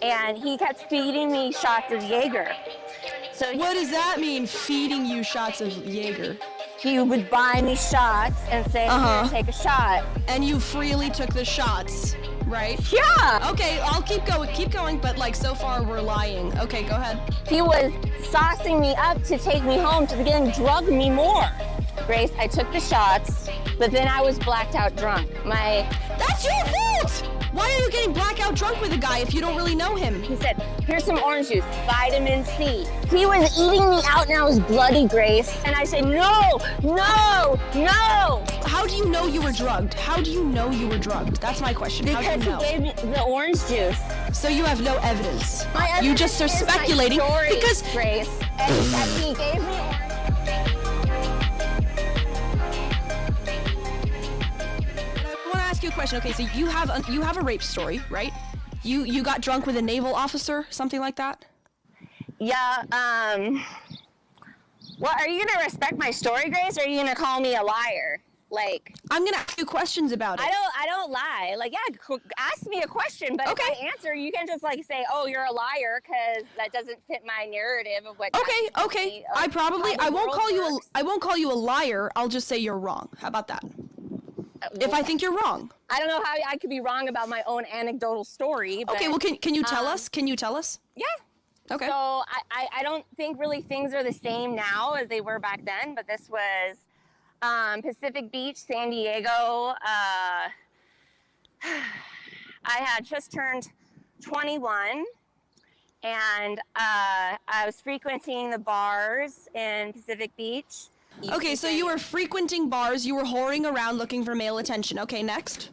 and he kept feeding me shots of Jaeger. So What does that mean, feeding you shots of Jaeger? he would buy me shots and say, "Here, take a shot." And you freely took the shots, right? Yeah. Okay, I'll keep going, but like so far we're lying. Okay, go ahead. He was saucing me up to take me home to again drug me more. Grace, I took the shots, but then I was blacked out drunk. That's your fault! Why are you getting blackout drunk with a guy if you don't really know him? He said, "Here's some orange juice, vitamin C." He was eating me out and I was bloody, Grace. And I said, "No, no, no." How do you know you were drugged? How do you know you were drugged? That's my question. How Because do you know? he gave me the orange juice. So you have no evidence. My evidence You just are is my speculating story, because Grace, and that he gave me orange. I want to ask you a question. Okay, so you have a rape story, right? You got drunk with a naval officer, something like that? Yeah, well, are you gonna respect my story, Grace, or are you gonna call me a liar? Like, I'm gonna ask you questions about it. I don't lie. Like, yeah, ask me a question, but Okay. if I answer, you can't just like say, "Oh, you're a liar," because that doesn't fit my narrative of what. Okay. I won't call you a liar. I'll just say you're wrong. How about that? If I think you're wrong. I don't know how I could be wrong about my own anecdotal story. But, Okay, well, can you tell us? Can you tell us? Yeah. Okay. So I don't think really things are the same now as they were back then, but this was Pacific Beach, San Diego. I had just turned 21, and I was frequenting the bars in Pacific Beach. Okay, so you were frequenting bars, you were whoring around looking for male attention. Okay, next.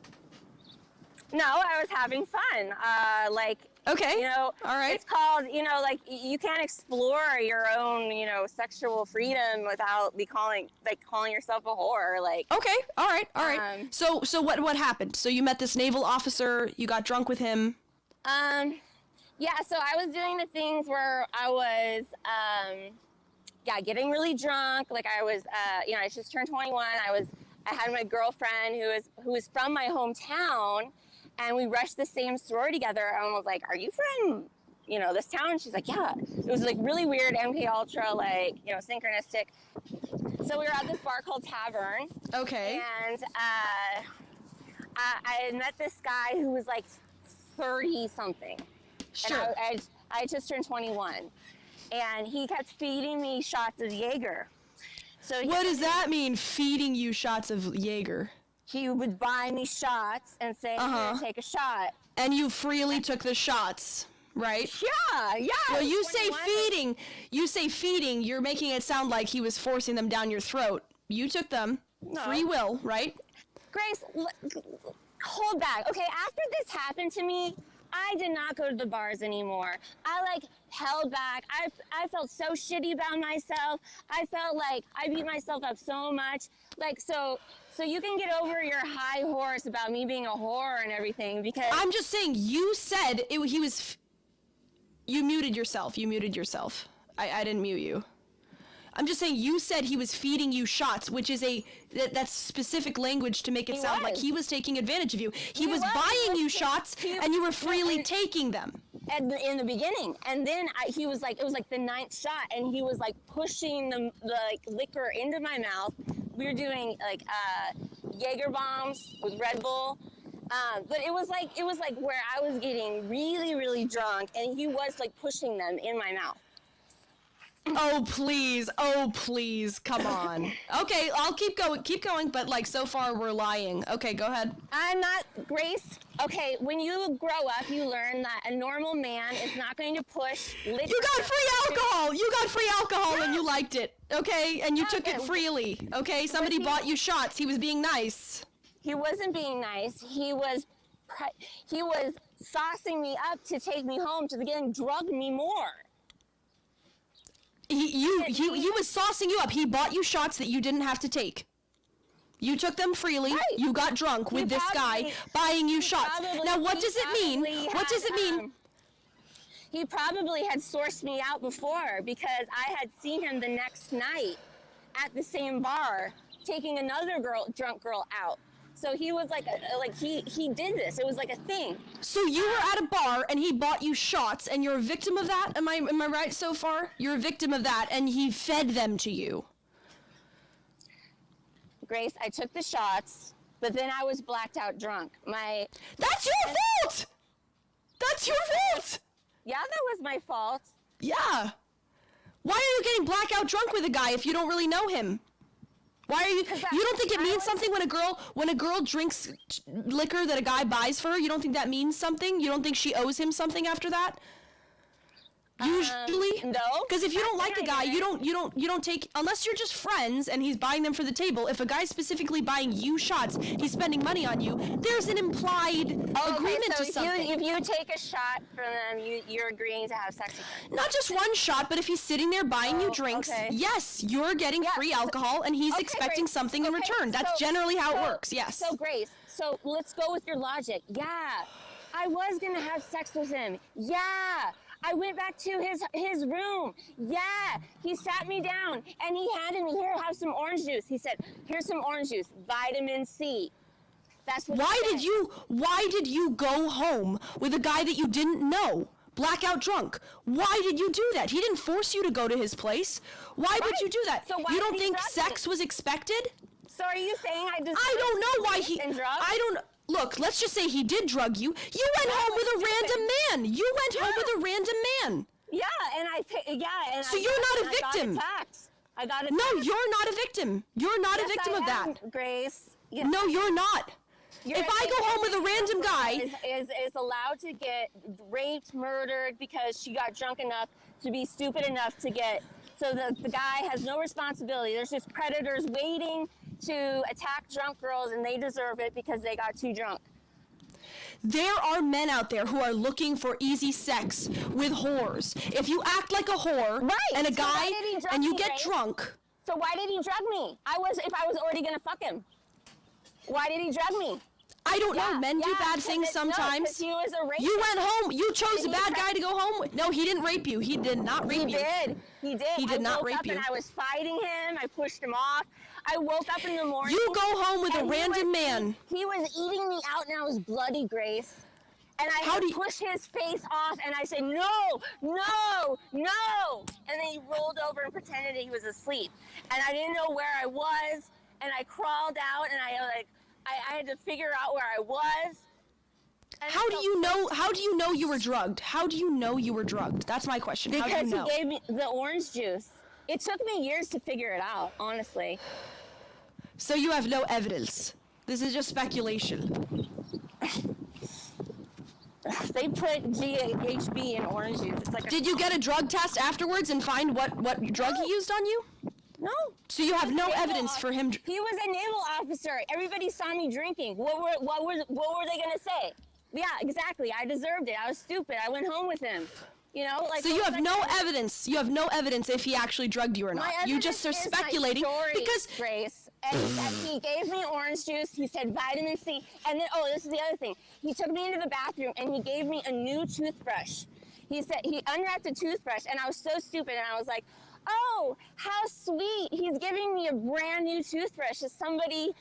No, I was having fun. Okay. You know, all right. It's called, like you can't explore your own, sexual freedom without calling yourself a whore. Like. Okay. All right. So what happened? So you met this naval officer. You got drunk with him. Yeah. So I was doing the things where I was, getting really drunk. Like I was, I just turned 21. I had my girlfriend who was from my hometown. And we rushed the same store together and was like, "Are you from, this town?" And she's like, "Yeah." It was like really weird MK Ultra, like, synchronistic. So we were at this bar called Tavern. Okay. And I had met this guy who was like 30 something. Sure. And I just turned 21. And he kept feeding me shots of Jaeger. So what does that mean, feeding you shots of Jaeger? He would buy me shots and say, "Here, take a shot." And you freely took the shots, right? Yeah. Well, you say feeding, you're making it sound like he was forcing them down your throat. You took them, free will, right? Grace, hold back. Okay, after this happened to me, I did not go to the bars anymore. I held back. I felt so shitty about myself. I felt like I beat myself up so much. So you can get over your high horse about me being a whore and everything, because I'm just saying, you said he was. You muted yourself. I didn't mute you. I'm just saying, you said he was feeding you shots, which is that's specific language to make it sound like he was taking advantage of you. He was buying you shots, and you were freely taking them. in the beginning, and then it was like the 9th shot, and he was like pushing the liquor into my mouth. We were doing Jaeger bombs with Red Bull, but it was like where I was getting really, really drunk, and he was like pushing them in my mouth. Oh please, come on. Okay, I'll keep going, but like so far we're lying. Okay, go ahead. I'm not, Grace. Okay, when you grow up, you learn that a normal man is not going to push liquor. You got free alcohol and you liked it, okay? And you took it freely, okay? Somebody bought you shots. He was being nice. He wasn't being nice. He was saucing me up to take me home to again drug me more. He was saucing you up. He bought you shots that you didn't have to take. You took them freely. Right. You got drunk with this guy buying you shots. Now, what does it mean? What does it mean? He probably had sourced me out before, because I had seen him the next night at the same bar taking another drunk girl out. So he was like, he did this. It was like a thing. So you were at a bar and he bought you shots, and you're a victim of that? Am I right so far? You're a victim of that, and he fed them to you. Grace, I took the shots, but then I was blacked out drunk. That's your fault! That's your fault! Yeah, that was my fault. Yeah. Why are you getting blackout drunk with a guy if you don't really know him? Why are you don't think it means something when a girl drinks liquor that a guy buys for her? You don't think that means something? You don't think she owes him something after that? Usually? No. Because if you don't like a guy, you don't take, unless you're just friends and he's buying them for the table. If a guy's specifically buying you shots, he's spending money on you, there's an implied agreement so to something. If you take a shot from them, you're agreeing to have sex with them. Not just one shot, but if he's sitting there buying you drinks, okay. yes, you're getting free alcohol and he's expecting Grace. something in return. That's generally how it works, yes. So Grace, so let's go with your logic. Yeah, I was gonna have sex with him. Yeah. I went back to his room. Yeah, he sat me down and he handed me, here, have some orange juice. He said, here's some orange juice, vitamin C. That's what Why did you go home with a guy that you didn't know? Blackout drunk. Why did you do that? He didn't force you to go to his place. Why would you do that? So why you don't did he think drug sex was expected? So are you saying I just... I don't know why he... and drugs? I don't... Look, let's just say he did drug you. You went home with a random man. You went home with a random man. Yeah, and So you're not a victim. I got attacked. No, you're not a victim. You're not a Yes, victim I of that. am, Grace. Yes, No, you're not. You're If I go home with a random guy... is allowed to get raped, murdered because she got drunk enough to be stupid enough to get... So the guy has no responsibility. There's just predators waiting to attack drunk girls, and they deserve it because they got too drunk. There are men out there who are looking for easy sex with whores. If you act like a whore and a So guy why did he drug and you me, get Grace? drunk... So why did he drug me? If I was already gonna fuck him, why did he drug me? I don't know. Men do bad because things sometimes. No, 'cause he was a rapist. You went home. You chose Did a he bad rape- guy to go home with. No, he didn't rape you. He did not rape you. He did. He did I not woke rape up you. And I was fighting him. I pushed him off. I woke up in the morning. You go home with a and random man. He was eating me out, and I was bloody, Grace. And I had to push his face off, and I said, no, no, no. And then he rolled over and pretended he was asleep. And I didn't know where I was, and I crawled out, and I had to figure out where I was. And How do you know you were drugged? How do you know you were drugged? That's my question. How do you Because know? he gave me the orange juice. It took me years to figure it out, honestly. So you have no evidence. This is just speculation. They put GHB in orange juice. It's like Did you get a drug test afterwards and find what drug he used on you? No. So you have no Naval evidence for him. He was a naval officer. Everybody saw me drinking. What were they gonna say? Yeah, exactly. I deserved it. I was stupid. I went home with him. You know, like. So you have no evidence. You have no evidence if he actually drugged you or not. You just are speculating because Grace. And he gave me orange juice. He said vitamin C. And then, this is the other thing. He took me into the bathroom and he gave me a new toothbrush. He said he unwrapped a toothbrush, and I was so stupid, and I was like, oh, how sweet. He's giving me a brand new toothbrush. Is somebody,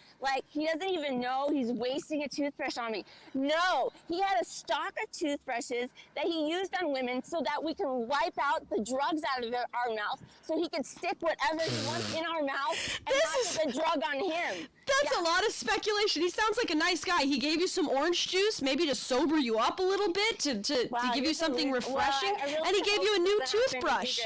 he doesn't even know he's wasting a toothbrush on me. No, he had a stock of toothbrushes that he used on women so that we can wipe out the drugs out of our mouth, so he could stick whatever he wants in our mouth and not put the drug on him. That's a lot of speculation. He sounds like a nice guy. He gave you some orange juice, maybe to sober you up a little bit, to give you something refreshing, and he gave you a new toothbrush.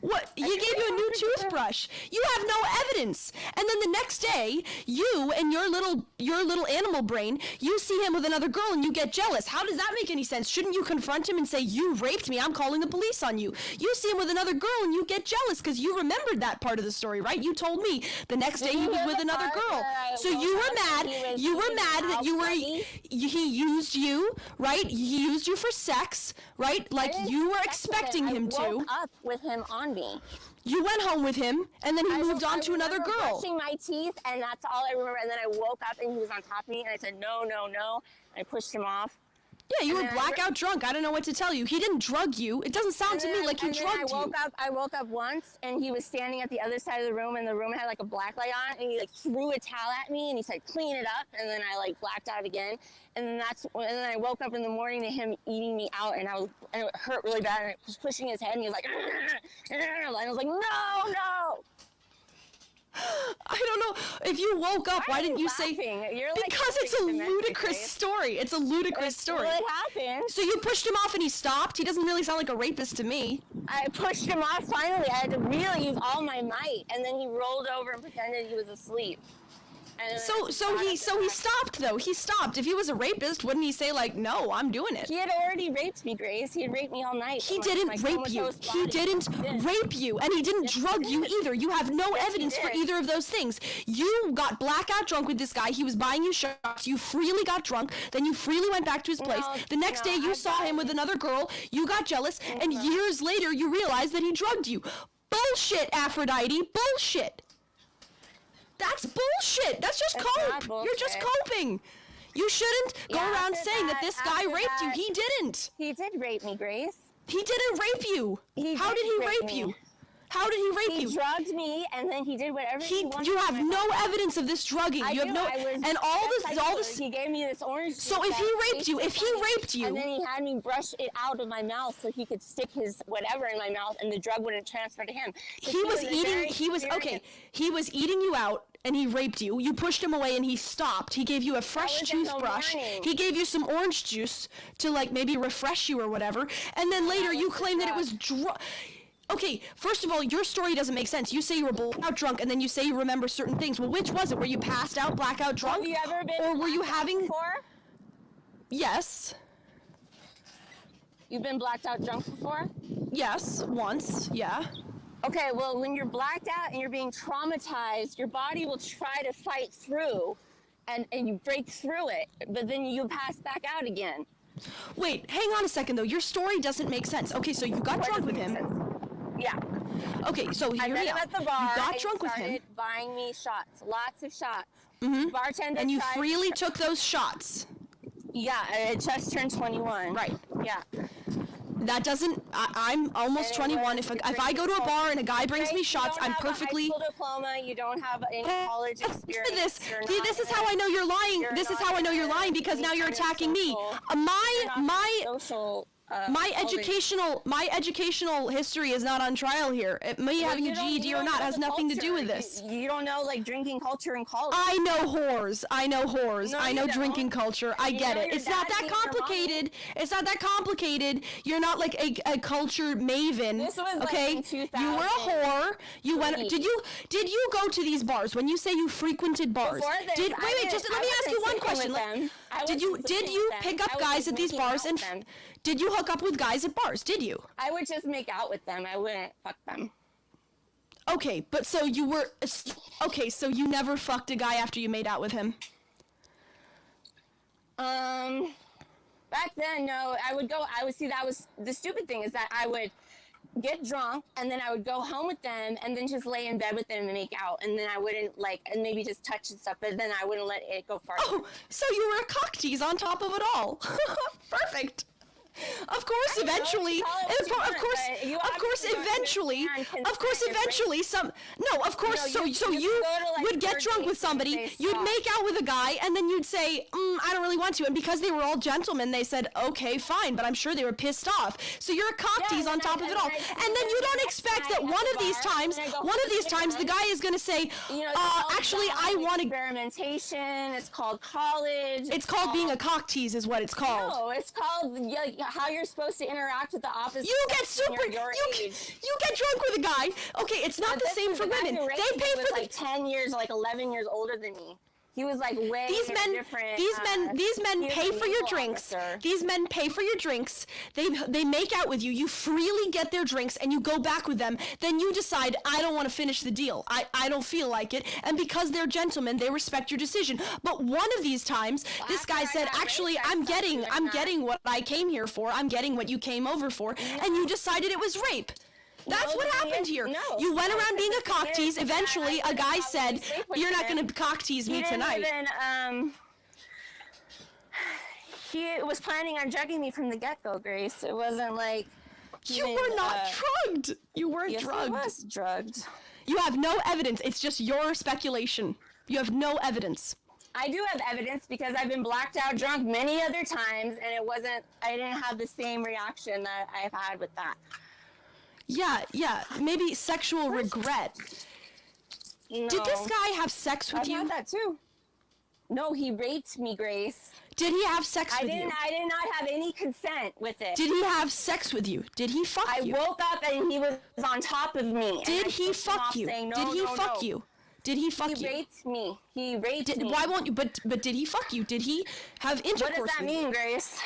What? He gave you a new toothbrush. You have no evidence. And then the next day, you and your little animal brain, you see him with another girl and you get jealous. How does that make any sense? Shouldn't you confront him and say, you raped me, I'm calling the police on you? You see him with another girl and you get jealous because you remembered that part of the story, right? You told me the next day he was with another girl. So you were mad. You were mad that he used you, right? He used you for sex, right? Like you were expecting him to. I woke up with him on me. You went home with him, and then he moved on to another girl. I was brushing my teeth, and that's all I remember. And then I woke up, and he was on top of me, and I said, no, no, no. And I pushed him off. Yeah, you And were then blackout drunk. I don't know what to tell you. He didn't drug you. It doesn't sound to me like he drugged you. I woke up once, and he was standing at the other side of the room, and the room had like a black light on, and he like threw a towel at me, and he said, "Clean it up," and then I like blacked out again, and then I woke up in the morning to him eating me out, and it hurt really bad, and I was pushing his head, and he was like, and I was like, no. I don't know. If you woke up, why didn't you say? You're like, because it's a ludicrous story. It's a ludicrous story. What happened? So you pushed him off and he stopped? He doesn't really sound like a rapist to me. I pushed him off finally. I had to really use all my might, and then he rolled over and pretended he was asleep. So he stopped though. He stopped. If he was a rapist, wouldn't he say like, "No, I'm doing it"? He had already raped me, Grace. He had raped me all night. He didn't rape you. He didn't rape you, and he didn't drug you either. You have no evidence for either of those things. You got blackout drunk with this guy. He was buying you shots. You freely got drunk. Then you freely went back to his place. The next day you saw him with another girl. You got jealous, and years later you realized that he drugged you. Bullshit, Aphrodite. Bullshit. That's bullshit. That's just cope. You're just coping. You shouldn't go around saying that this guy raped you. He didn't. He did rape me, Grace. He didn't rape you. How did he rape you? How did he rape you? He drugged me, and then he did whatever he wanted. You have no evidence of this drugging. You have no, and all this. He gave me this orange juice. So if he raped you, and then he had me brush it out of my mouth so he could stick his whatever in my mouth, and the drug wouldn't transfer to him. He was eating you out, and he raped you. You pushed him away, and he stopped. He gave you a fresh toothbrush. He gave you some orange juice to like maybe refresh you or whatever, and then later you claim that it was Okay, first of all, your story doesn't make sense. You say you were blackout drunk, and then you say you remember certain things. Well, which was it? Were you passed out, blackout drunk? Have you ever been or were you having? Before? Yes. You've been blacked out drunk before? Yes, once. Yeah. Okay, well, when you're blacked out and you're being traumatized, your body will try to fight through, and you break through it, but then you pass back out again. Wait, hang on a second though. Your story doesn't make sense. Okay, so you got drunk with him. Yeah. Okay, so here I met him at the bar. You got drunk with him. Started buying me shots, lots of shots. Mm-hmm. Bartender. And you freely took those shots. Yeah, I just turned 21. Right. Yeah. That doesn't. I'm almost 21. If I go to a bar and a guy brings me shots, I'm perfectly. You don't have a high school diploma. You don't have any college experience. This is how I know you're lying. This is how I know you're lying because now you're attacking me. My educational history is not on trial here. Me having a GED or not has nothing to do with this. You don't know like drinking culture in college. I know whores. No, I know drinking culture. I get it. It's not that complicated. It's not that complicated. You're not like a culture maven. This was okay? Like in 2000. You were a whore. You went. Did you go to these bars? When you say you frequented bars, wait, just let me ask you one question. Did you pick up guys at these bars and did you hook up with guys at bars? Did you? I would just make out with them. I wouldn't fuck them. Okay, but so you were so you never fucked a guy after you made out with him? Back then, no. I would see, that was the stupid thing, is that I would get drunk and then I would go home with them and then just lay in bed with them and make out, and then I wouldn't and maybe just touch and stuff, but then I wouldn't let it go farther. Oh, so you were a cock tease on top of it all. Perfect. Of course, eventually, so you would get drunk with somebody, you'd make out with a guy, and then you'd say, I don't really want to, and because they were all gentlemen, they said, okay, fine, but I'm sure they were pissed off. So you're a cock tease on top of it all, and then you don't expect that one of these times, the guy is going to say, actually, I want to... Experimentation, it's called college. It's called being a cock tease is what it's called. No, it's called how you're supposed to interact with the opposite. You get you get drunk with a guy. Okay, it's not the same for women. They pay for like 10 years, like 11 years older than me. He was like way different. These men pay for your drinks. These men pay for your drinks. They make out with you. You freely get their drinks and you go back with them. Then you decide, I don't want to finish the deal. I don't feel like it. And because they're gentlemen, they respect your decision. But one of these times, this guy said, actually, I'm getting what I came here for. I'm getting what you came over for. And you decided it was rape. That's what happened here. No. You went around being a cock tease. Eventually, a guy said, you're not going to cock tease me tonight. He was planning on drugging me from the get-go, Grace. It wasn't like... You were not drugged. You weren't drugged. I was drugged. You have no evidence. It's just your speculation. You have no evidence. I do have evidence because I've been blacked out drunk many other times, and I didn't have the same reaction that I've had with that. Yeah, maybe sexual regret. No. Did this guy have sex with I've you? had that too. No, he raped me, Grace. Did he have sex with you? I did not have any consent with it. Did he have sex with you? Did he fuck you? I woke up and he was on top of me. Did he fuck you? Saying, no, did he no, fuck no. you? Did he fuck you? He raped me. He raped me. Why won't you? But did he fuck you? Did he have intercourse What does that with you? mean, Grace?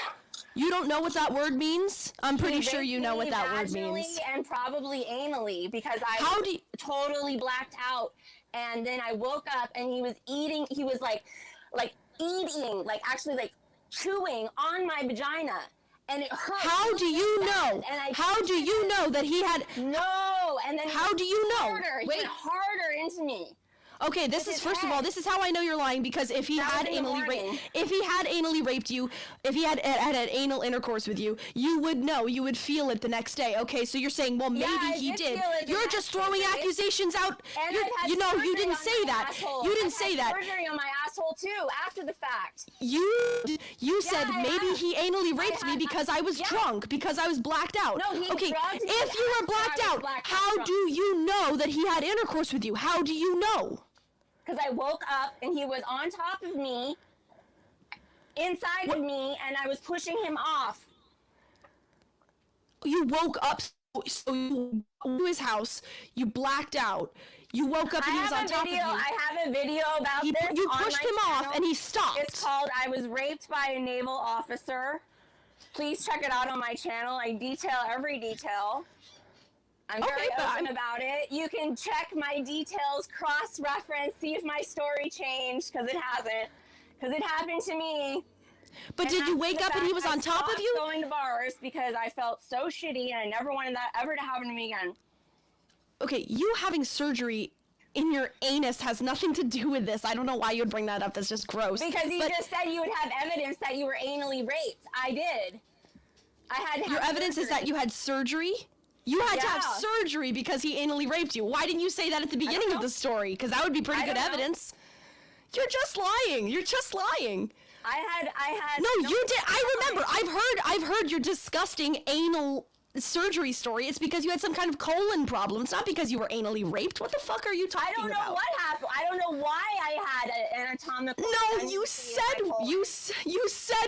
You don't know what that word means? I'm pretty sure you know what that word means. And probably anally because I was totally blacked out. And then I woke up and he was eating. He was like eating, actually chewing on my vagina. And it hurt. How do you know? How do you know that he had? No. And then how do you know? He went harder into me. Okay, this is first of all, this is how I know you're lying, because if he had anally raped you, if he had had anal intercourse with you, you would know, you would feel it the next day. Okay, so you're saying, well, maybe he did. You're just throwing accusations out. You know, you didn't say that. You didn't say that. Surgery on my asshole too after the fact. You said maybe he anally raped me because I was drunk, because I was blacked out. No, he okay, drugged me if you were blacked out, how do you know that he had intercourse with you? How do you know? Because I woke up and he was on top of me, inside of me, and I was pushing him off. You woke up, so you went to his house, you blacked out, you woke up and he was on top of you. I have a video about this. You pushed him off and he stopped. It's called I Was Raped by a Naval Officer. Please check it out on my channel. I detail every detail. I'm very open about it. You can check my details, cross-reference, see if my story changed, because it hasn't. Because it happened to me. But did you wake up and he was on top of you? I stopped going to bars because I felt so shitty, and I never wanted that ever to happen to me again. Okay, you having surgery in your anus has nothing to do with this. I don't know why you would bring that up. That's just gross. Because you just said you would have evidence that you were anally raped. I did. I had to have Your evidence is that you had surgery? You had to have surgery because he anally raped you. Why didn't you say that at the beginning of the story? Because that would be pretty good evidence. You're just lying. You're just lying. I had. No, you did. I remember. I've heard your disgusting anal surgery story. It's because you had some kind of colon problem. It's not because you were anally raped. What the fuck are you talking about? I don't know what happened. I don't know why I had an anatomical. No, you said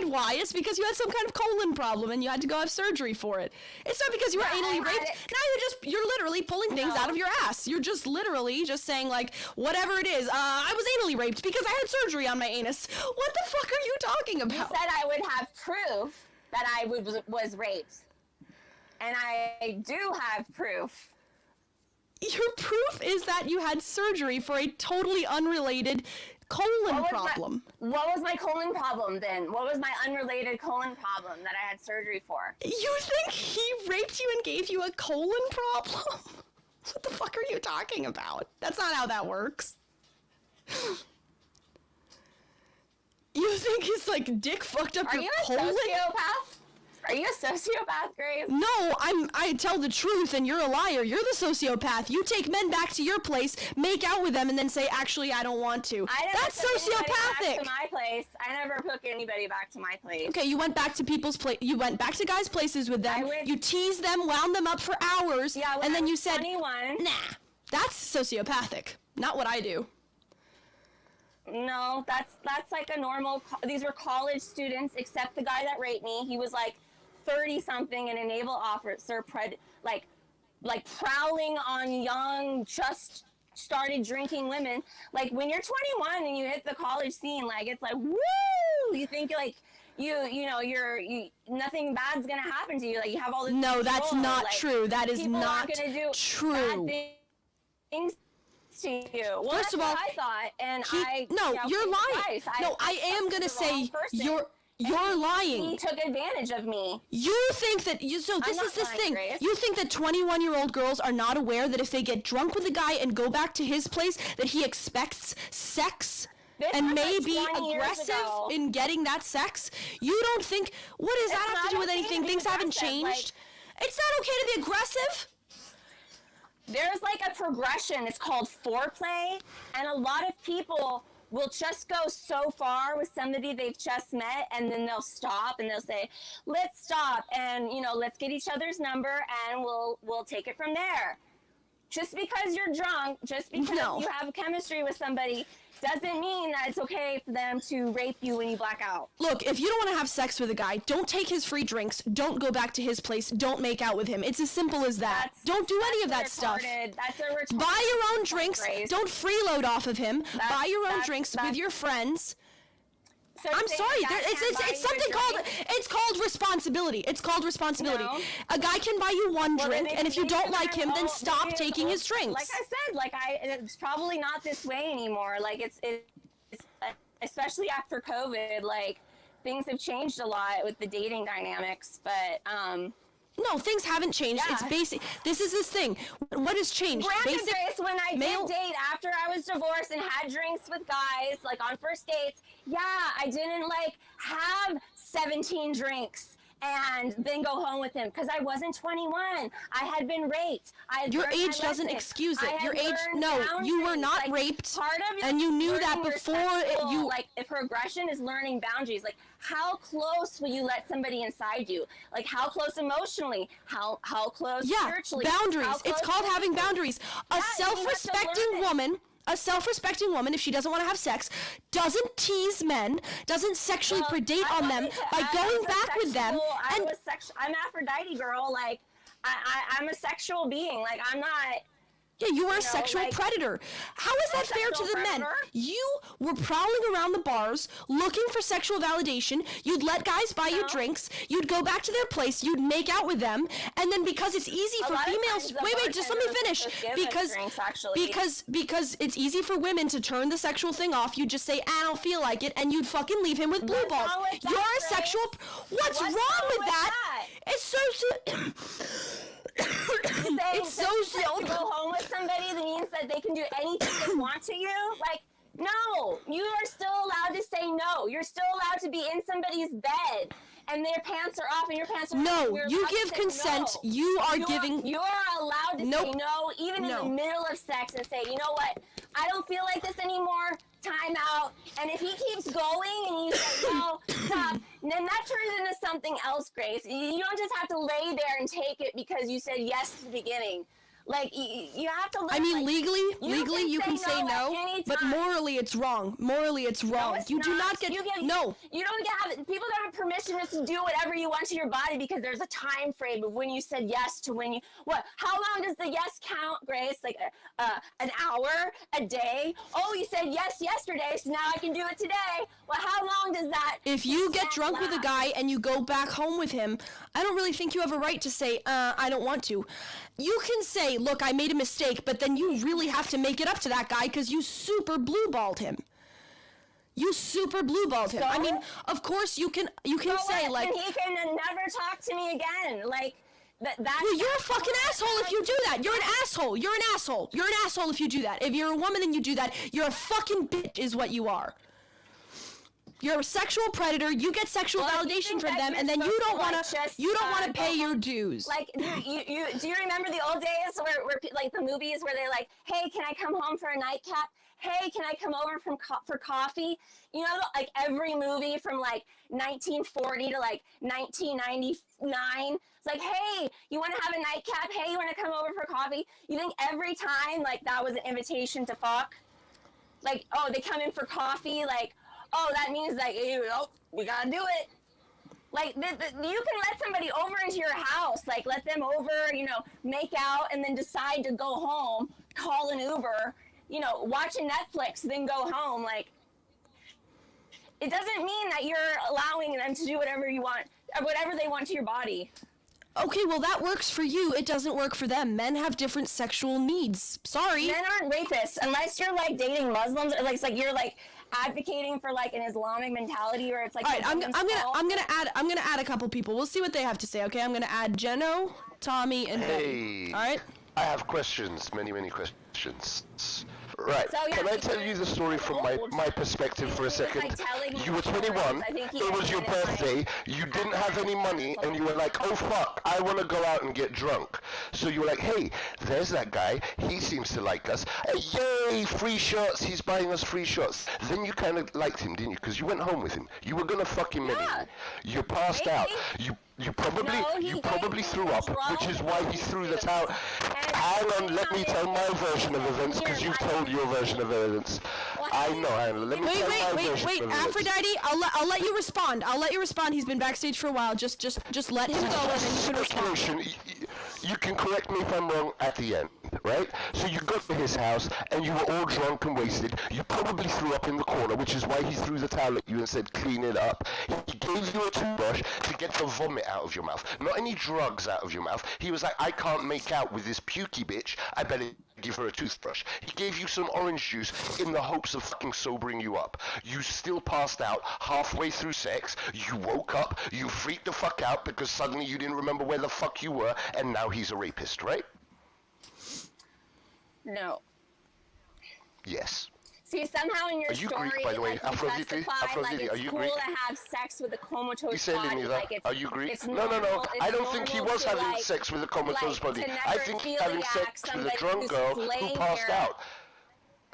why. It's because you had some kind of colon problem and you had to go have surgery for it. It's not because you were anally raped. Now you're literally pulling things out of your ass. You're just literally just saying like whatever it is. I was anally raped because I had surgery on my anus. What the fuck are you talking about? You said I would have proof that I was raped. And I do have proof. Your proof is that you had surgery for a totally unrelated colon problem. What was my colon problem then? What was my unrelated colon problem that I had surgery for? You think he raped you and gave you a colon problem? What the fuck are you talking about? That's not how that works. You think his like dick fucked up your colon? Are you a sociopath? Are you a sociopath, Grace? No, I tell the truth and you're a liar. You're the sociopath. You take men back to your place, make out with them, and then say, actually, I don't want to. That's sociopathic. Back to my place. I never took anybody back to my place. Okay, you went back to people's place. You went back to guys' places with them. You teased them, wound them up for hours, and then you said, 21. Nah, that's sociopathic. Not what I do. No, that's like a normal. These were college students, except the guy that raped me. He was like 30-something and a naval officer, like prowling on young, just started drinking women. Like when you're 21 and you hit the college scene, like it's like woo! You think like you know nothing bad's gonna happen to you. Like you have all this. No, that's control. not like, true. That is not gonna do true. Bad things to you. Well, First of all, I thought, and you're lying. I am gonna say you're lying. He took advantage of me. You think that so this is this thing. Grace. You think that 21-year-old girls are not aware that if they get drunk with a guy and go back to his place that he expects sex? This and was may like be 20 years aggressive ago. in getting that sex, you don't think, what does that It's have to not do with okay to anything? be Things haven't aggressive, changed. It's not okay to be aggressive. There's like a progression. It's called foreplay, and a lot of people will just go so far with somebody they've just met, and then they'll stop and they'll say, "Let's stop, and let's get each other's number, and we'll take it from there." Just because you're drunk, just because you have chemistry with somebody, doesn't mean that it's okay for them to rape you when you black out. Look, if you don't want to have sex with a guy, don't take his free drinks, don't go back to his place, don't make out with him. It's as simple as that. Don't do any of that stuff. That's a retarded. Buy your own drinks, Grace. don't freeload off of him. Buy your own drinks with your friends. So I'm say sorry. a guy can't buy It's you a something called. drink? It's called responsibility. It's called responsibility. No. A guy can buy you one Well, then drink, and if you maybe don't like him, then oh, stop maybe- taking his drinks. Like I said, it's probably not this way anymore. Like it's especially after COVID. Like things have changed a lot with the dating dynamics, but No, things haven't changed. Yeah. It's basic. This is this thing. What has changed? Granted, Basic. Grace, when I male- did date after I was divorced and had drinks with guys, like on first dates, yeah, I didn't like have 17 drinks and then go home with him because I wasn't 21. I had been raped. I had Your learned my age doesn't lesson. excuse I it. had Your age, learned no, you were boundaries. not Like, raped, part of and you knew that learning your before sexual, you. like if progression is learning boundaries. Like how close will you let somebody inside you? Like how close emotionally? How close Yeah, spiritually? boundaries. How It's close called having physically? boundaries. A Yeah, you have to self-respecting learn it. woman. A self-respecting woman, if she doesn't want to have sex, doesn't tease men, doesn't sexually Well, predate I on them wasn't- by I going was a back with them. sexual- And I'm Aphrodite girl. Like I'm a sexual being. Like I'm not. yeah, you were a sexual like- predator. How is that fair to sexual the men? predator? You were prowling around the bars looking for sexual validation. You'd let guys buy you No. drinks. You'd go back to their place. You'd make out with them. And then because it's easy for lot of females, times the wait, just let me bartenders finish. just give us Because drinks, actually. because it's easy for women to turn the sexual thing off. You just say, I don't feel like it, and you'd fucking leave him with blue What's balls. wrong with that, You're a Grace? sexual. What's wrong with that? It's so. Saying It's so just because you go home with somebody that means that they can do anything they want to you. Like no, you are still allowed to say no. You're still allowed to be in somebody's bed and their pants are off and your pants are off. No, and you're you allowed to give say consent. no. You are giving. You are allowed to say Nope. no, even in No. the middle of sex, and say, you know what? I don't feel like this anymore. Time out. And if he keeps going and you say no, stop, then that turns into something else, Grace. You don't just have to lay there and take it because you said yes at the beginning. Like you have to. I mean, like, legally, you can say at no, any but time. morally, it's wrong. Morally, it's wrong. No, it's You do not get. You no. You don't get. People don't have permission just to do whatever you want to your body because there's a time frame of when you said yes to when you. What? How long does the yes count, Grace? Like an hour, a day? Oh, you said yes yesterday, so now I can do it today. Well, how long does that? If you get consent drunk with a last? guy and you go back home with him, I don't really think you have a right to say, I don't want to. You can say, look, I made a mistake, but then you really have to make it up to that guy because you super blue-balled him. You super blue-balled him. So? I mean, of course you can So say what? like, And he can never talk to me again. Like that. well, you're a fucking asshole if you do that. You're an asshole. You're an asshole. You're an asshole if you do that. If you're a woman and you do that, you're a fucking bitch is what you are. You're a sexual predator. You get sexual Well, if you validation think from that them, you're and then you supposed don't to, want like, to. just, You don't want to go pay your home- dues. Like, do you remember the old days where like the movies where they're like, hey, can I come home for a nightcap? Hey, can I come over for coffee? You know, like every movie from like 1940 to like 1999. It's like, hey, you want to have a nightcap? Hey, you want to come over for coffee? You think every time like that was an invitation to fuck? Like, oh, they come in for coffee, like, oh, that means like, we gotta do it. Like, you can let somebody over into your house, like, let them over, make out, and then decide to go home, call an Uber, watching Netflix, then go home. Like, it doesn't mean that you're allowing them to do whatever you want, or whatever they want to your body. Okay, well that works for you. It doesn't work for them. Men have different sexual needs. Sorry. Men aren't rapists unless you're like dating Muslims, or like it's like you're like advocating for like an Islamic mentality where it's like. All right, I'm gonna add a couple people. We'll see what they have to say. Okay, I'm gonna add Jeno, Tommy, and Betty. Hey. All right. I have questions, many questions. Right. So, yeah, Can I he tell you the story was from old. my perspective for a He was, second? like, telling me You were stories. 21. I think he It was your ended, like, birthday. You didn't have any money, and you were like, "Oh fuck, I want to go out and get drunk." So you were like, "Hey, there's that guy. He seems to like us. Yay, free shots. He's buying us free shots." Then you kind of liked him, didn't you? Because you went home with him. You were gonna fuck him Yeah. anyway. You passed Maybe. out. You probably No, he you gave probably me threw a up, which is why he threw the juice. towel. And Hang on, he let me found tell it- my version of events, because Here, you've I- told your version of events. Well, I know, hang on, let me Wait, tell my wait, version wait, of events. Aphrodite, I'll let you respond. I'll let you respond. He's been backstage for a while. Just let him go, and then you can respond. Speculation. You can correct me if I'm wrong at the end, right? So you got to his house and you were all drunk and wasted. You probably threw up in the corner, which is why he threw the towel at you and said, "Clean it up." He gave you a toothbrush to get the vomit out of your mouth, not any drugs out of your mouth. He was like, "I can't make out with this pukey bitch. I better give her a toothbrush." He gave you some orange juice in the hopes of fucking sobering you up. You still passed out halfway through sex. You woke up, you freaked the fuck out because suddenly you didn't remember where the fuck you were, and now he's a rapist, right? No. Yes. See, somehow in your Are you story, Greek, by the way? like, you Aphrodite? justify, Aphrodite, like, are it's you cool Greek? to have sex with a comatose You said body. Lisa, Like, it's, are you Greek? it's No. normal- I it's don't think he normal was to, having like, sex with a comatose body. to I never think feel having the sex act, with a somebody drunk who's girl who laying passed here. out.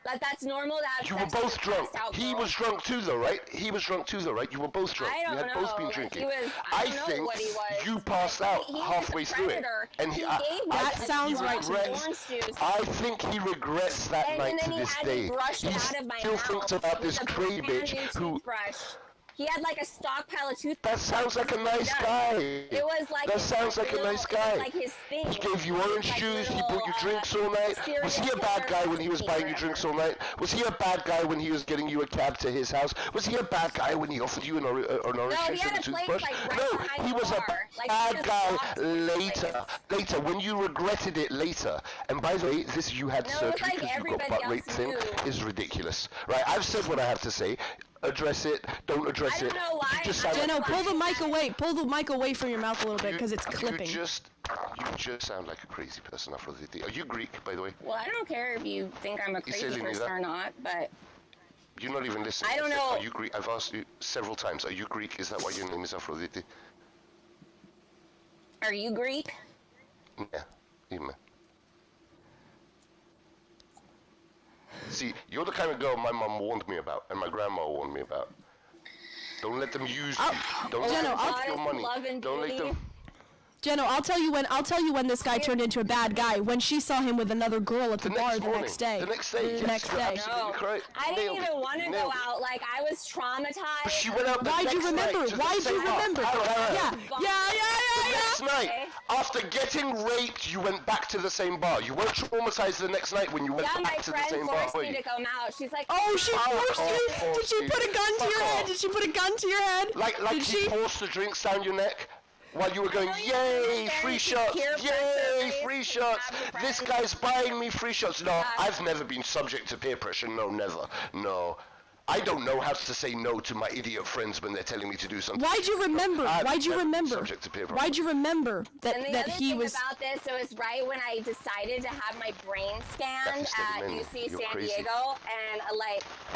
Like, that's normal to have You were sex with both a drunk. passed out He girl. was drunk too, though, right? He was drunk too, though, right? You were both drunk. I don't You had know. both been Like, drinking. he was, I don't know think what he was. you passed out He was halfway a through it. predator. And he he, gave me That a sounds drop right of to me. orange juice. I think he regrets that And night then to he this had day. me brush it He out of my still mouth thinks about this with a crazy brand bitch new who... toothbrush. He had like a stockpile of toothbrushes. That sounds like a nice guy. It was like That his, sounds like a little- nice it guy. was like his thing. He gave you It was orange like juice, he little, bought you drinks all night. Was he a bad guy when he was buying you drinks all night? Was he a bad guy when he was getting you a cab to his house? Was he a bad guy when he offered you an orange No, he juice had and a a place, toothbrush? like, right No, behind he the was a bar. Like, bad he just guy walked to the later. place. Later, when you regretted it later. And by the way, this you had No, it's surgery like because you got everybody butt else rape thing knew. is ridiculous. Right, I've said what I have to say. Address it, don't address I it. don't know why. You just I sound don't like Jenno, pull the mic away. Pull the mic away from your mouth a little bit because it's clipping. You just sound like a crazy person, Aphrodite. Are you Greek, by the way? Well, I don't care if you think I'm a crazy say person Lisa. or not, but You're not even listening. I don't said, know. Are you Greek? I've asked you several times. Are you Greek? Is that why your name is Aphrodite? are you Greek? Yeah, even. See, you're the kind of girl my mum warned me about, and my grandma warned me about. Don't let them use you. Don't Jenno, let them I'll- take your money. Love and Don't let beauty. them. Jenno, I'll tell you when this guy turned into a bad guy. When she saw him with another girl at the, The bar next the morning. next day. The next day. The yes, next you're day. absolutely correct. I didn't Nailed even it. want to Nailed go it. out. Like, I was traumatized. But she went out the Why'd you next remember? night to the Why'd you same bar. remember? Yeah, The yeah. next night, after getting raped, you went back to the same bar. You weren't traumatized the next night when you went Yeah, my back to the friend same bar. forced were me you? to come out. She's like, Oh, she forced you. Did she forced put a you. gun to Fuck your head? off. Did she put a gun to your head? Like Did he she? forced the drinks down your neck while you were going, know you yay, understand free it's shots, peer pressure yay, based free and shots. have your This friends- guy's buying me free shots. No, I've never been subject to peer pressure. No, never. No. I don't know how to say no to my idiot friends when they're telling me to do something. Why'd you remember? I've Why'd you never been remember? subject to peer pressure. Why'd you remember that and the that other he thing was? about this, it was right when I decided to have my brain scanned at Devastating, UC you're San crazy. Diego, and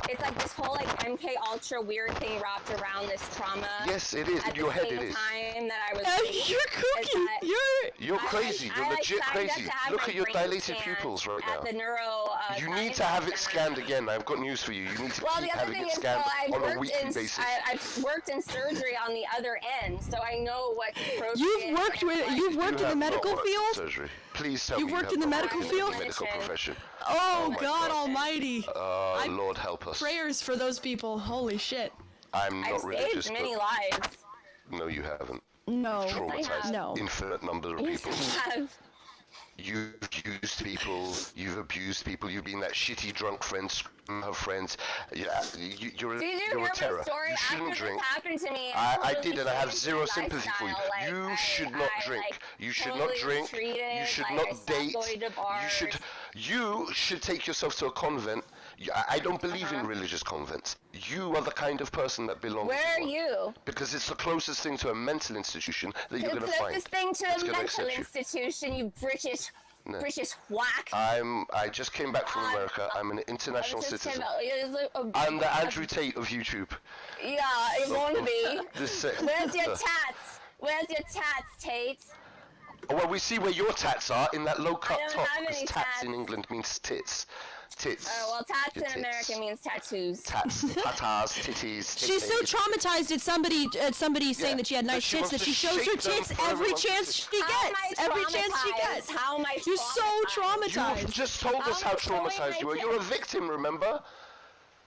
it's like this whole like MK Ultra weird thing wrapped around this trauma. Yes, it is. At In your the head, same it is. time that I was. You're cookie. You're crazy. You're legit crazy. Look at your dilated pupils right now. At the neuro. You need to have it scanned again. I've got news for you. You need to Well, keep the other having thing it is, so scanned I've on a worked weekly in basis. I've worked in surgery on the other end, so I know what's appropriate. You've worked You in the have medical not worked in field. surgery. Please tell You've me worked you in the have not medical worked in field? the medical profession. Oh, my God God. Almighty! Oh, I- Lord help us. Prayers for those people. Holy shit. I'm I've not religious, saved many but lives. no, you haven't. No. Traumatized No. infinite number of Yes, people. I have. You've used people, you've abused people, you've been that shitty drunk friend, screaming her friends. Yeah, you're Did you a hear terror. my story You shouldn't after drink. this happened to me? I did, and I have zero changed my sympathy for you. lifestyle. You Like, should not I, drink. like, You should not totally drink. retreated, You should like, I not stopped date. going to You should take yourself to a convent. I don't believe in religious convents. You are the kind of person that belongs Where to are one. you? Because it's the closest thing to a mental institution that you're The going to find. closest thing to It's a gonna mental accept you. institution, you British No. British whack. I just came back from America. I'm an international citizen. I'm the Andrew Tate of YouTube. Yeah, it won't be. This, Where's your tats? Where's your tats, Tate? Well, we see where your tats are in that low-cut I don't top. have any Because tats tats. in England means tits. Tits. Oh, well, tats Your in America tits. means tattoos. Tats, tatas, titties. She's so titties. traumatized at somebody saying that she had nice she tits wants that to she shows her shake them tits for every everyone to chance see. she How am gets. I Every chance she traumatized? gets. How am I You're so traumatized. You just told us how I'm showing my traumatized you were. tits. You're a victim, remember?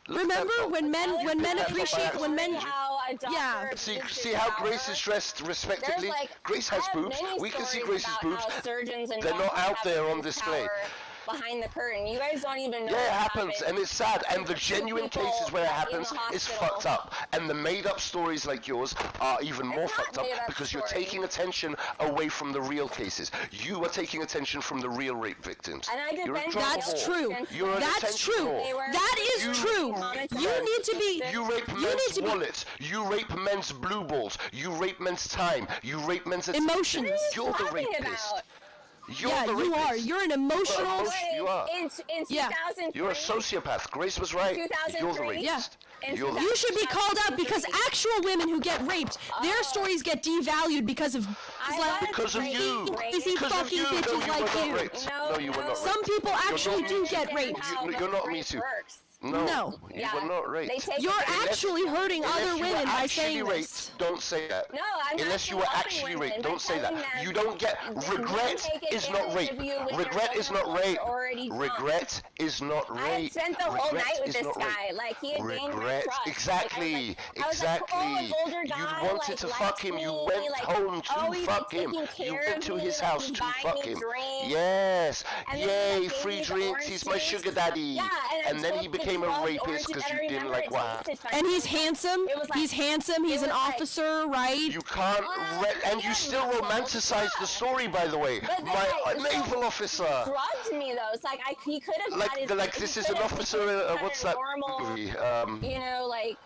Look Remember that up. when men that appreciate up. when men How a doctor Yeah. See how Grace is dressed respectively? There's like, Grace has I have boobs. many We can see stories Grace's about boobs. how surgeons and They're not doctors out have there on this display. power behind the curtain. You guys don't even know. Yeah, it what happens, and it's sad. And the genuine people cases where it like, in the happens is hospital. fucked up. And the made-up stories like yours are even more not fucked up made-up because you're stories. taking attention away from the real cases. You are taking attention from the real rape victims. And I You're a defend drug That's whore. true. You're an That's attention true. whore. They were- That is You- true. You need to be. You rape You men's need to be wallets. You rape men's blue balls. You rape men's time. You rape men's Emotions. What are you You're the talking rapist. about? You're Yeah, the you rapist. are. You're an emotional. Wait. You are. In Yeah. 2003. You're a sociopath. Grace was right. You're the 2003? rapist. Yeah. You're the You should be called out because 2003. actual women who get raped, their stories get devalued because of Because of you. crazy Because of fucking you. No, bitches you like were not you. raped. No, No, you were no. not Some raped. people actually not do me. get raped. You're not me too. No, No. you were not raped. They take You're advantage- actually hurting Unless other you were women by actually saying raped, this. don't say that. No, I'm Unless you were helping actually women raped, by don't say that. telling them You don't get that regret men take is not advantage rape. of you when Regret your is not hormones rape. are already drunk. Regret is not I had rape. spent the whole Regret night with is this not guy. rape. Like, he had gained my Regret. trust. Exactly. I was like, Exactly. oh, an older guy, You wanted to like, fuck likes him. You me, went like, home to always, fuck like, him. taking You care went of to me, his like, house he's to buying fuck me him. drinks. Yes. And then he, Yay, like, gave free me the drinks. orange He's my juice. sugar daddy. Yeah, And then he took the became a 12 rapist orange- because and I you didn't remember like it what happened. tasted funny. And he's handsome. It was like- He's handsome. He's it an was like- officer, right? You can't, and you still romanticize the story, by the way. But then, My like, naval officer. drugged me though. It's like he could have Like, had his, like he this is could an have officer. had What's a that normal, movie? You know, like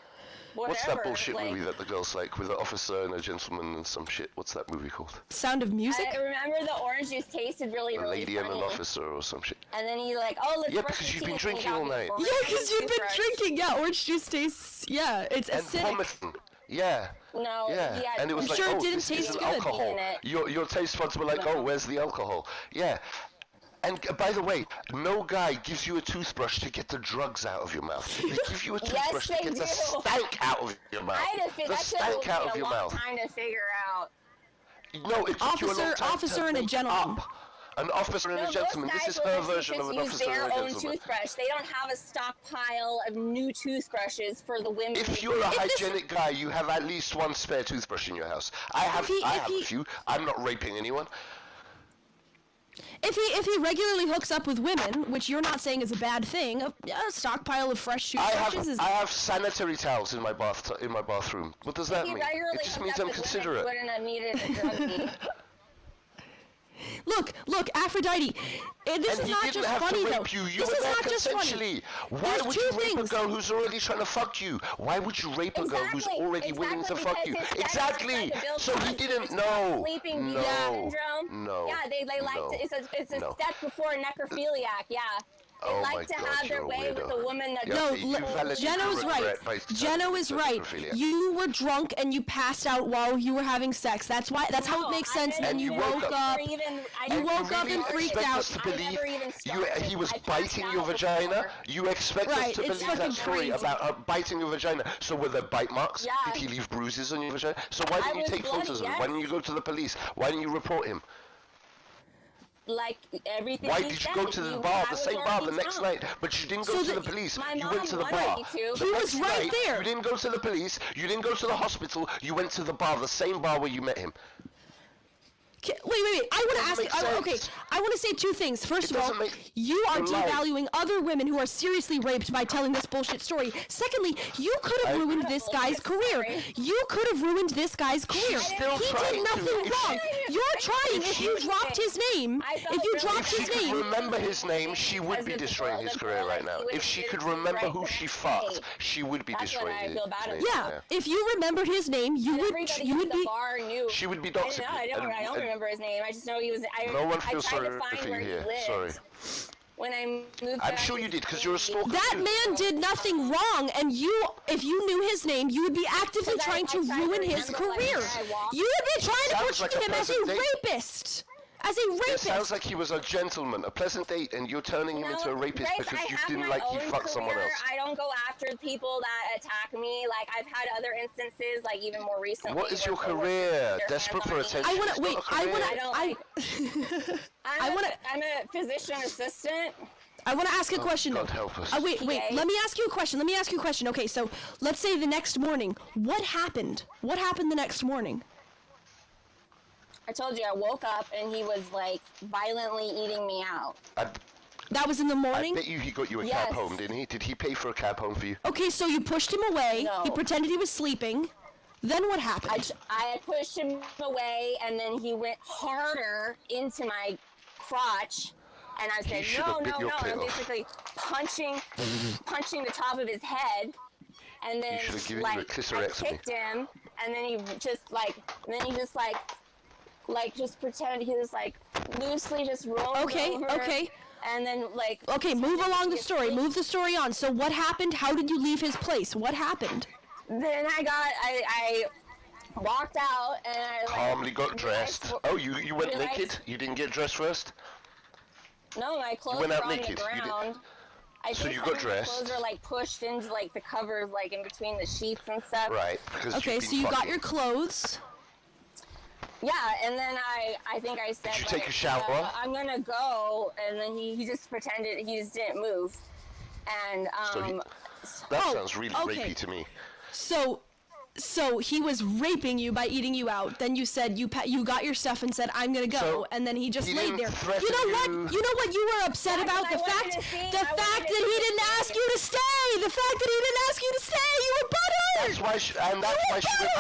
whatever. What's that bullshit like, movie that the girls like with an officer and a gentleman and some shit? What's that movie called? Sound of Music. I remember the orange juice tasted really, A really lady and funny. an officer or some shit. And then he like, oh, let's Yeah, brush because your you've been teeth, and he drinking got all me night. orange Yeah, because you've been toothbrush. drinking. Yeah, orange juice tastes. Yeah, it's And acidic. vomiting. Yeah. No, Yeah. yeah, And it was I'm like, sure it oh, didn't this taste isn't good. alcohol. In it. Your taste buds were like, oh, where's the alcohol? Yeah. And by the way, no guy gives you a toothbrush to get the drugs out of your mouth. They give you a toothbrush to they get the do. stank out of your mouth. I had to The that stank took out me of a your long mouth. time to figure out. No, it took you a long time Officer to and a make gentleman. up. An officer and No, a gentleman. most This guys is her will version of just an use officer their and a own gentleman. toothbrush. They don't have a stockpile of new toothbrushes for the women. If you're a hygienic guy, you have at least one spare toothbrush in your house. I have a few. I'm not raping anyone. If he regularly hooks up with women, which you're not saying is a bad thing, a stockpile of fresh toothbrushes is. I have sanitary towels in my bathroom. What does that He mean? regularly It just hooked means up I'm with women, considerate. Wouldn't have needed a drug me. Look, Aphrodite. This And is he not didn't just have funny to though. rape you. You This were is there not just funny. consensually. Why There's would two you rape things. a girl who's already trying to fuck you? Why would you rape a girl who's already willing to fuck you? Because his Exactly. friends tried to build So he trust. didn't It's know. called Sleeping Beauty No. syndrome. No. Yeah, they like No. to, it's a No. step before necrophiliac. Yeah. They Oh like my to God, have their you're a way with weirdo. a woman that Yeah, No, you validated Jenna was right. regret by Jenna was right. necrophilia. You were drunk and you passed out while you were having sex. That's how it makes sense. And you woke up. You woke up and freaked expect out. us to believe he was I passed biting your out vagina? before. You expect us Right, to it's believe fucking that story crazy. about biting your vagina? So were there bite marks? Yeah. Did he leave bruises on your vagina? So why didn't you was take bloody, photos of it? yes. Why didn't you go to the police? Why didn't you report him? Like everything. Why he did you said, go to the he- bar, I the was same bar already the next drunk. night? But you didn't go So to the- the police. My You mom went to the wanted bar. me to. The He next was right night, there. You didn't go to the police. You didn't go to the hospital. You went to the bar, the same bar where you met him. Wait. I want to Doesn't ask. make Okay, sense. I want to say two things. First It of all, doesn't make- you are you're lying. devaluing other women who are seriously raped by telling this bullshit story. Secondly, you could have ruined this guy's career. You could have ruined this guy's career. still He trying did to. nothing If wrong. she- You're trying. If you dropped his name, I felt if you really dropped If she his could name, remember his name, she would Because be the destroying girl- his the career girl right that now. he If she was could with remember right who the she next fucked, day. she would be That's what destroying I feel bad his about. yeah, if you remembered his name, you would Everybody you at would the be. bar knew. She would be I doxing know, I you don't and remember remember his name. I just know he was. No one I feels tried sorry to find for you where here. he lived. Sorry. When I moved I'm back sure to you did, because you're a Tennessee. stalker. That man did nothing wrong, and if you knew his name, you would be actively Because I trying to tried to ruin his remember, like, career. where I walked. You would be trying to Sounds portray like a him as a pleasant date. rapist. As a It rapist. sounds like he was a gentleman, a pleasant date, and you're turning him into a rapist Grace, because I you have didn't my like he own fucked someone career. else. I don't go after people that attack me. Like, I've had other instances, like even more recently. What is your where someone career? put their Desperate hands for on me. attention? I wanna It's not wait. a career. I don't I'm a physician assistant. I want to ask a question. God help us. Wait. PA. Let me ask you a question. Okay, so let's say the next morning. What happened? What happened the next morning? I told you I woke up and he was like violently eating me out. That was in the I morning? bet you he got you a Yes. cab home, didn't he? Did he pay for a cab home for you? Okay, so you pushed him away. No. He pretended he was sleeping. Then what happened? I pushed him away and then he went harder into my crotch. And I said, should no, have bit no, your no. And I'm clit off. basically punching the top of his head. And then should have given you a I clitorectomy. kicked him. And then he just just pretended he was like loosely just rolled over. Okay. And then like. Okay, move along the he story. asleep. Move the story on. So what happened? How did you leave his place? What happened? Then I walked out and I like, Calmly got dressed. Oh, you went relaxed. naked? You didn't get dressed first? No, my clothes went were out on naked. the You did- ground. I So think you some got of my dressed. clothes were like pushed into like the covers, like in between the sheets and stuff. Right. Because Okay, you've so been you got fucking. your clothes. Yeah, and then I think I said. Did you like, take a shower? I'm gonna go, and then he just pretended he just didn't move, and That Oh, sounds really okay. rapey to me. So he was raping you by eating you out. Then you said you got your stuff and said I'm gonna go, So, and then he just he laid didn't there. threaten You know what? you? You know what you were upset That's about? what The I wanted fact to see. the I fact wanted that to he see. didn't ask you to stay. The fact that he didn't ask you to stay. You were butthurt. That's why she went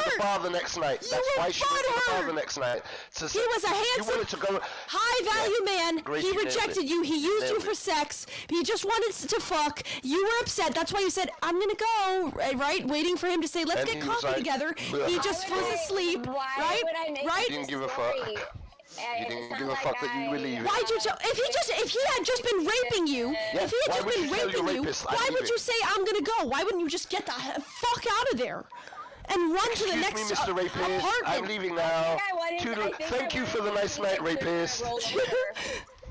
to the bar the next night. You That's were why she went to the bar butthurt. the next night. He was a You handsome, wanted to go. high value man. Grace, He you nailed rejected it. you. He used you Nailed for it. sex. He just wanted to fuck. You were upset. That's why you said, I'm gonna go, right? Waiting for him to say, let's And get he was coffee like, together. "Bleh." He just Why would falls I- asleep, why right? would I make Right? this Didn't give a story? fuck. You didn't give a fuck that you were leaving. Why'd you tell? If he had just been raping you, Yeah, if he had why just would been you tell your raping you, rapist, I'm why would leaving? you say I'm gonna go? Why wouldn't you just get the fuck out of there and run to the Excuse next me, Mr. Rapist. I'm apartment? leaving now. I Thank you for the nice night, rapist.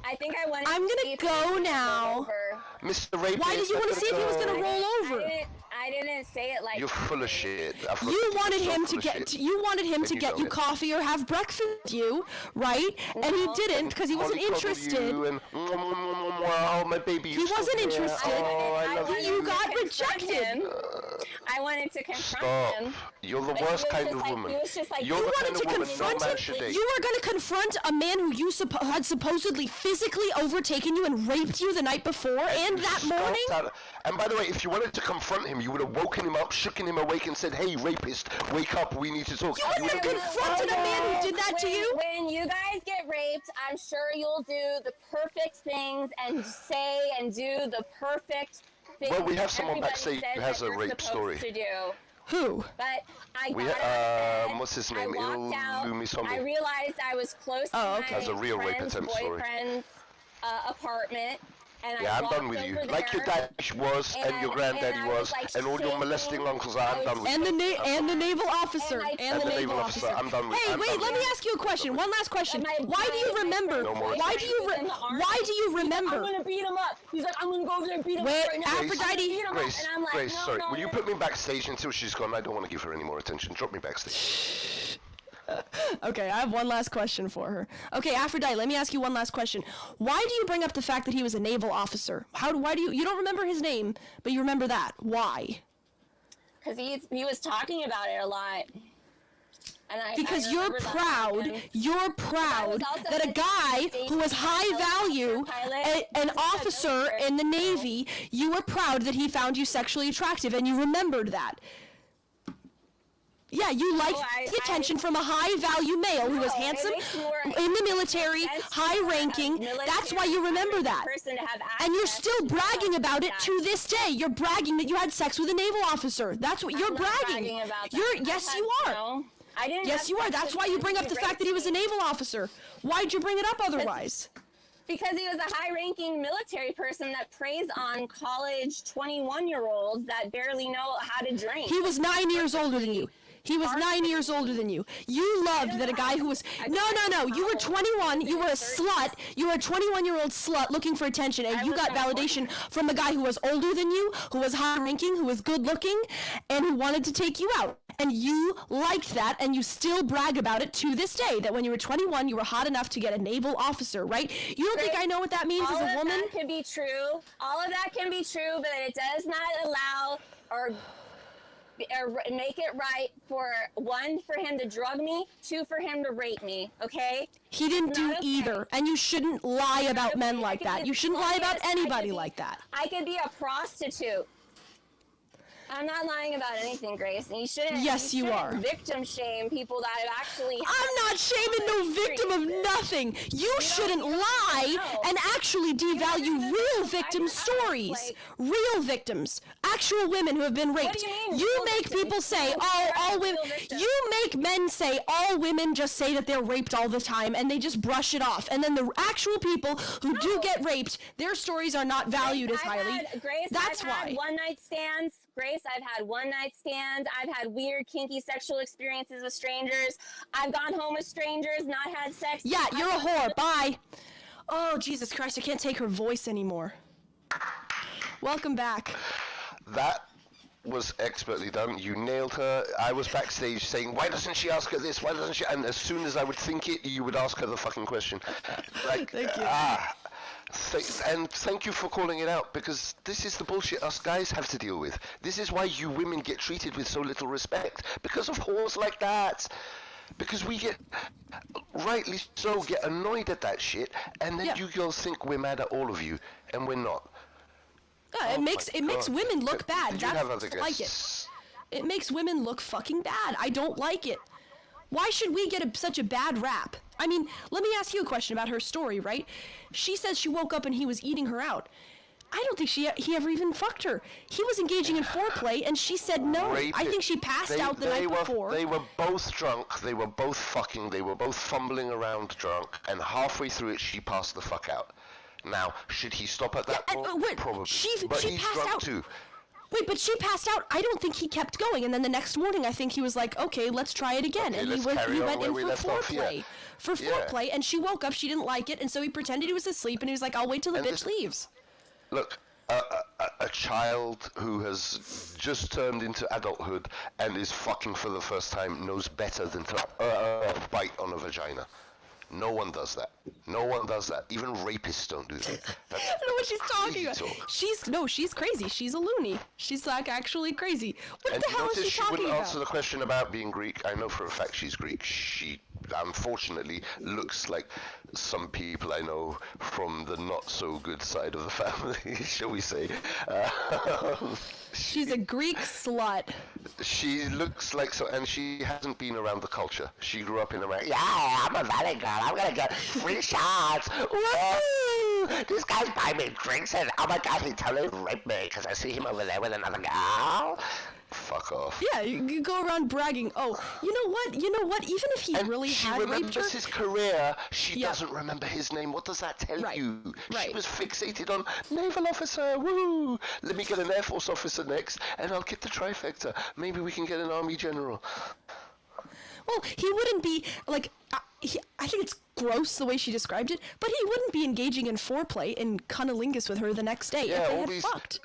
I think I wanted. I'm to gonna see if go he was gonna now. roll over. Mr. Rapist. Why did you want to see if he was gonna go. roll over? I didn't say it like. You're full of shit. You wanted him to get you don't you get- coffee or have breakfast with you, right? And he didn't because he wasn't interested. Oh, my baby. He wasn't interested. Oh, I love You you. got rejected. I wanted to confront Stop. him. You're the But he worst was kind just of like- woman. he was just like- You're You the wanted kind to of woman no confront man him. should date. You were going to confront a man who you had supposedly physically overtaken you and raped you the night before and that Scoffed morning. at- And by the way, if you wanted to confront him, you would have woken him up, shooken him awake, and said, "Hey, rapist, wake up. We need to talk." You wouldn't have confronted a man who did that to you. When you guys get raped, I'm sure you'll do the perfect things and say and do the perfect things. Well, we have that someone everybody backstage says who has that a you're rape supposed story. To do. Who? But I We got out of bed, what's his I name? walked Il out. Lumisomi. I realized I was close to Oh, my okay. That's a real rape friend's attempt story. boyfriend's apartment. And Yeah, I I'm walked done with you. over Like your there, dad was, and your granddaddy and I was, like, and all your shaking. molesting uncles are. I I'm was done with And you. the naval officer. And And the naval officer. I'm done with. Hey, I'm wait, done let with me you. ask you a question. One last question. My- Why do you my remember? No more. Why do you was in the army. why do you I'm remember? gonna beat him up. He's like, I'm gonna go over there and beat him Wait, up right now. I'm gonna Aphrodite- beat him up. Grace, And I'm like, Grace, no, sorry. no, Will you no. put me backstage until she's gone? I don't want to give her any more attention. Drop me backstage. Okay, I have one last question for her. Okay, Aphrodite, let me ask you one last question. Why do you bring up the fact that he was a naval officer? Why do you don't remember his name, but you remember that? Why? Because he was talking about it a lot. And Because I you're remember that proud, happened. you're proud also that a the guy who was high helicopter value, pilot. an He's a officer military. in the Navy, you were proud that he found you sexually attractive and you remembered that. Yeah, you liked the attention from a high value male who was No, it handsome, makes more in the military, sense high for a ranking. That's why you remember that. person to have And you're access still to bragging about it that. to this day. You're bragging that you had sex with a naval officer. That's what you're I'm not bragging. about that. You're yes, you are. No. I didn't. Yes, have you are. sex That's with why you him bring when up he the fact that he raped was a me. naval officer. Why'd you bring it up otherwise? Because he was a high-ranking military person that preys on college 21-year-olds that barely know how to drink. He was 9 years older than you. He was 9 years older than you. You loved that a guy who was... No. You were 21. You were a slut. You were a 21-year-old slut looking for attention, and you got validation from a guy who was older than you, who was high-ranking, who was good-looking, and who wanted to take you out. And you liked that, and you still brag about it to this day, that when you were 21, you were hot enough to get a naval officer, right? You don't think I know what that means as a woman? All of that can be true. All of that can be true, but it does not allow or make it right for one, for him to drug me, two, for him to rape me, okay? He didn't do either, and you shouldn't lie about men like I could that. be You shouldn't lie about I could anybody be- like that. I could be a prostitute. I'm not lying about anything, Grace. And you shouldn't. Yes, you shouldn't are. Victim shame people that have actually. I'm not shaming no victim of nothing. You shouldn't lie and actually devalue real victim stories. Real victims. Actual women who have been raped. What do you mean, You real make victims? people say, Real all women. victims. You make men say all women just say that they're raped all the time and they just brush it off. And then the actual people who do get raped, their stories are not valued as highly. That's I've why. had one-night stands. Grace, I've had one-night stands. I've had weird, kinky sexual experiences with strangers. I've gone home with strangers, not had sex. Yeah, you're a whore. Bye. Oh, Jesus Christ, I can't take her voice anymore. Welcome back. That was expertly done. You nailed her. I was backstage saying, why doesn't she ask her this? Why doesn't she? And as soon as I would think it, you would ask her the fucking question. Like, Thank you. And thank you for calling it out, because this is the bullshit us guys have to deal with. This is why you women get treated with so little respect, because of whores like that. Because we get, rightly so, get annoyed at that shit, and then you girls think we're mad at all of you, and we're not. Yeah, it makes women look bad. Did you That's have other like it. guests? It makes women look fucking bad. I don't like it. Why should we get such a bad rap? I mean, let me ask you a question about her story, right? She says she woke up and he was eating her out. I don't think he ever even fucked her. He was engaging in foreplay and she said no. I think she passed out the night before. They were both drunk, they were both fucking, they were both fumbling around drunk, and halfway through it she passed the fuck out. Now, should he stop at that point? Probably. But she he's passed drunk out. too. Wait, but she passed out. I don't think he kept going. And then the next morning, I think he was like, okay, let's try it again. Okay, and he let's went carry on in where for we left off, foreplay. yeah. For foreplay, and she woke up, she didn't like it, and so he pretended he was asleep, and he was like, I'll wait till the And bitch leaves. Look, a child who has just turned into adulthood and is fucking for the first time knows better than to bite on a vagina. No one does that. No one does that. Even rapists don't do that. I don't know what she's talking about. talk. She's crazy. She's a loony. She's like actually crazy. What And the you hell is notice she she talking wouldn't about? answer the question about being Greek. I know for a fact she's Greek. She unfortunately looks like some people I know from the not so good side of the family, shall we say. She's a Greek slut. She looks like so, and she hasn't been around the culture. She grew up in America. Yeah, I'm a valley girl. I'm gonna get free shots. Woo! This guy's buying me drinks, and oh my god, he totally raped me because I see him over there with another girl. Fuck off. Yeah, you go around bragging. Oh, you know what? Even if he And really she had raped remembers her, his career. She Yeah. doesn't remember his name. What does that tell Right, you? right. She was fixated on naval officer. Woo! Let me get an Air Force officer next, and I'll get the trifecta. Maybe we can get an Army general. well, he wouldn't be like. I think it's gross the way she described it, but he wouldn't be engaging in foreplay and cunnilingus with her the next day Yeah, if they all had these, fucked.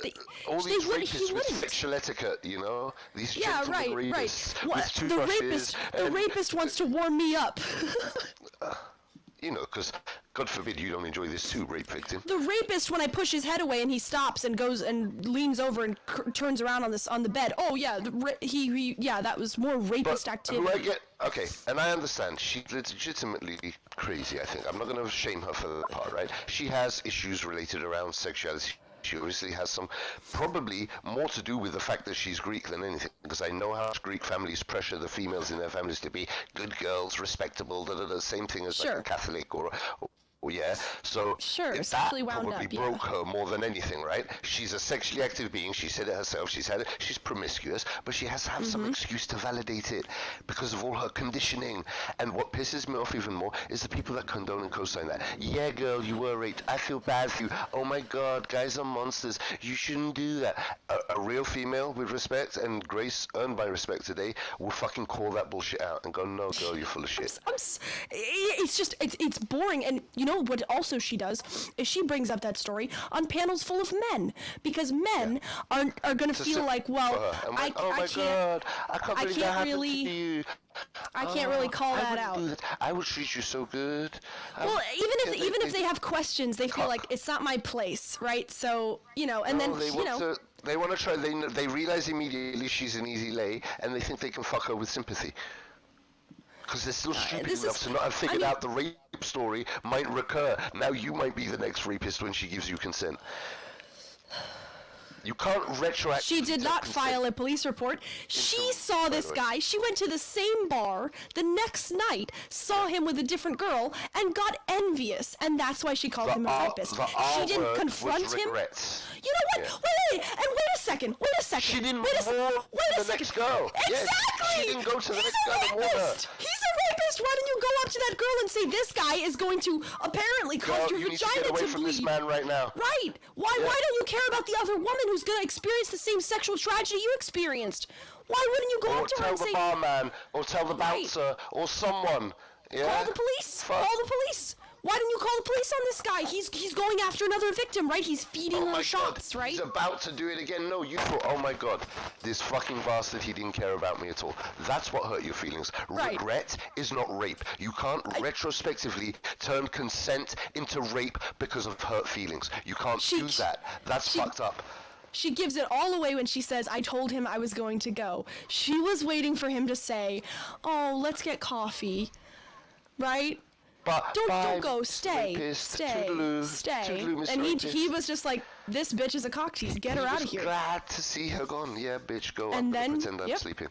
all They these would- he rapists with wouldn't. sexual etiquette, you know? These Yeah, gentlemen right. rapists What, with the toothbrushes. rapist wants to warm me up. You know, because God forbid you don't enjoy this too, rape victim. The rapist, when I push his head away and he stops and goes and leans over and turns around on the bed. Oh yeah, that was more rapist activity. Who I get, okay, and I understand, she's legitimately crazy, I think. I'm not going to shame her for that part, right? She has issues related around sexuality. She obviously has some, probably more to do with the fact that she's Greek than anything, because I know how much Greek families pressure the females in their families to be good girls, respectable, same thing as like Sure. a Catholic or yeah? So Sure, that sexually wound probably up, yeah. broke her more than anything, right? She's a sexually active being. She said it herself. She's promiscuous, but she has to have some excuse to validate it because of all her conditioning. And what pisses me off even more is the people that condone and co-sign that. Yeah, girl, you were raped. I feel bad for you. Oh my God, guys are monsters. You shouldn't do that. A real female with respect and grace earned by respect today will fucking call that bullshit out and go, no, girl, you're full of shit. It's just it's boring. And you know what also she does is she brings up that story on panels full of men, because men are gonna feel like, well, I can't God, I can't believe can't that happened really- to you. I can't really call I that wouldn't out. do that. I would treat you so good. Well, even if they have questions, they feel like it's not my place, right? So and then they want to try. They realize immediately she's an easy lay, and they think they can fuck her with sympathy. Because they're still stupid enough to not have figured out the rape story might recur. Now you might be the next rapist when she gives you consent. You can't retroactively. She did not file a police report. She saw this guy. She went to the same bar the next night, saw him with a different girl, and got envious. And that's why she called him a rapist. She didn't confront him. Regrets. You know what? Yeah. Wait, and wait a second. She didn't wait a the second. next girl. Exactly. She didn't go to the He's next a girl and warn her. rapist. He's a rapist. Why don't you go up to that girl and say, this guy is going to apparently cause Girl, your you need to vagina get away to from bleed. this man right now. Right. Why don't you care about the other woman who's going to experience the same sexual tragedy you experienced? Why wouldn't you go Or up to her tell and the say, barman, or tell the Right. bouncer, or someone. Yeah? call the police? Fuck. Call the police. Why didn't you call the police on this guy? He's going after another victim, right? He's feeding her shots, right? He's about to do it again. No, you thought, oh my God, this fucking bastard, he didn't care about me at all. That's what hurt your feelings. Right. Regret is not rape. You can't retrospectively turn consent into rape because of hurt feelings. You can't do that. That's fucked up. She gives it all away when she says, I told him I was going to go. She was waiting for him to say, oh, let's get coffee, right? Don't go. Stay. Toodaloo, And Mr. Rapist. he was just like, this bitch is a cock tease. Get her out of here. Glad to see her gone. Yeah, bitch, go And on. then- Pretend I'm yep. sleeping.